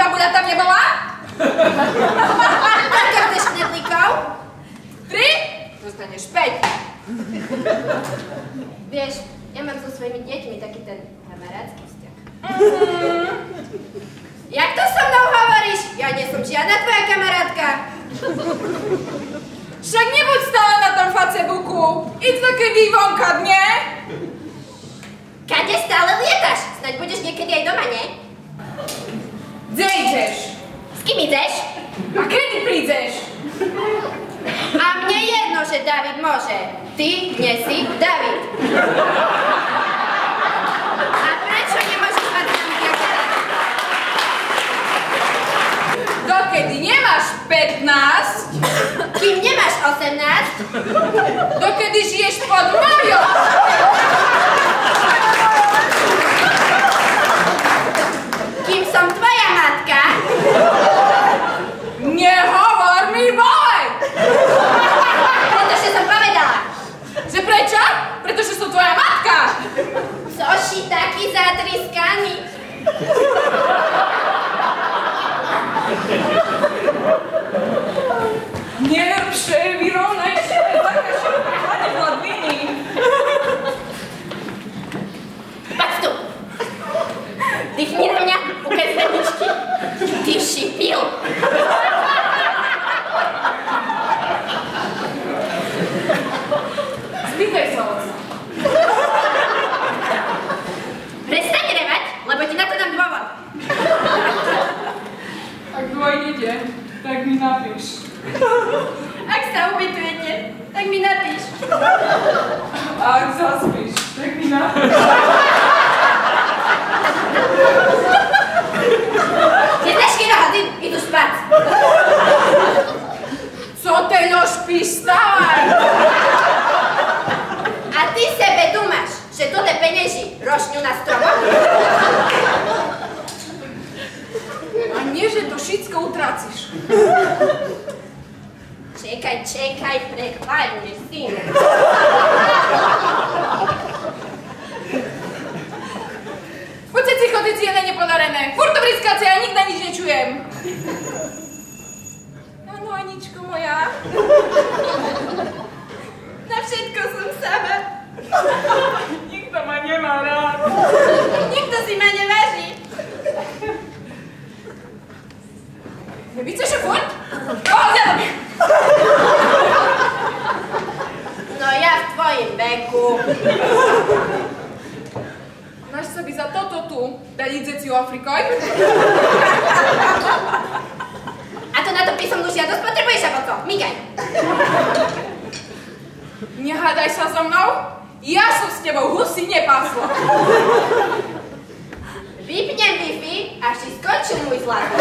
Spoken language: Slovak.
babuľa tam nebola? Koľko chceš knedlíkov? 3? Dostaneš 5. Vieš, ja mám so svojimi deťmi taký ten kamarátsky vzťah. Jak to so mnou hovoríš? Ja nie som žiadna tvoja kamarátka. Však nebuď stále na tom Facebooku. Idź také vývonka, nie? Kade stále lietaš? Snaď budeš niekedy aj doma, nie? Kde ideš? S kým ideš? A kedy prídeš? A mne jedno, že David môže. Ty nie si David. A prečo nemôžeš mať s nami kamarát? Dokedy nemáš 15, Kým nemáš 18, dokedy žiješ pod mojou. kým som tvoja matka, Nehovor mi vole! pretože som povedala. Že prečo? Pretože som tvoja matka. Zoši taký zatriskaný. Nervšie, vyrovnajšie, také široké hlavne hladviny. Paď tu. Dýchni na mňa, ukaž zvedničky. Ty šipil. Spýtaj sa oca. Prestaň revať, lebo ti na to dám dôvod. Ak dôjdete, tak mi napíš. Ak sa ubytujete, tak mi napíš. A ak zaspíš, tak mi napíš. Keď za 4 hodín idú spať. Co teľo špíš, stávaj! A ty sebe dumáš, že toto penieži rošňu na stromoch? A nie, že to všetko utracíš. Čekaj, prekladne, syn. Poďte si chodiť si jedné nepodarené. Furt to vriskáce, ja nikde nič nečujem. Áno, Aničko moja. Na všetko som sama. Nikto ma nemá rád. Nikto si ma neváži. Nevíte, že furt? Pohľadám! No ja v tvojim veku. Náš sa by za toto tu dať idzeciu Afrikoj? A to na to písomnú žiadosť potrebuješ, alebo co? Migaj. Nehádaj sa so mnou, ja som s tebou husy nepásla. Vypnem Wi-Fi, až si skončil môj zlatý.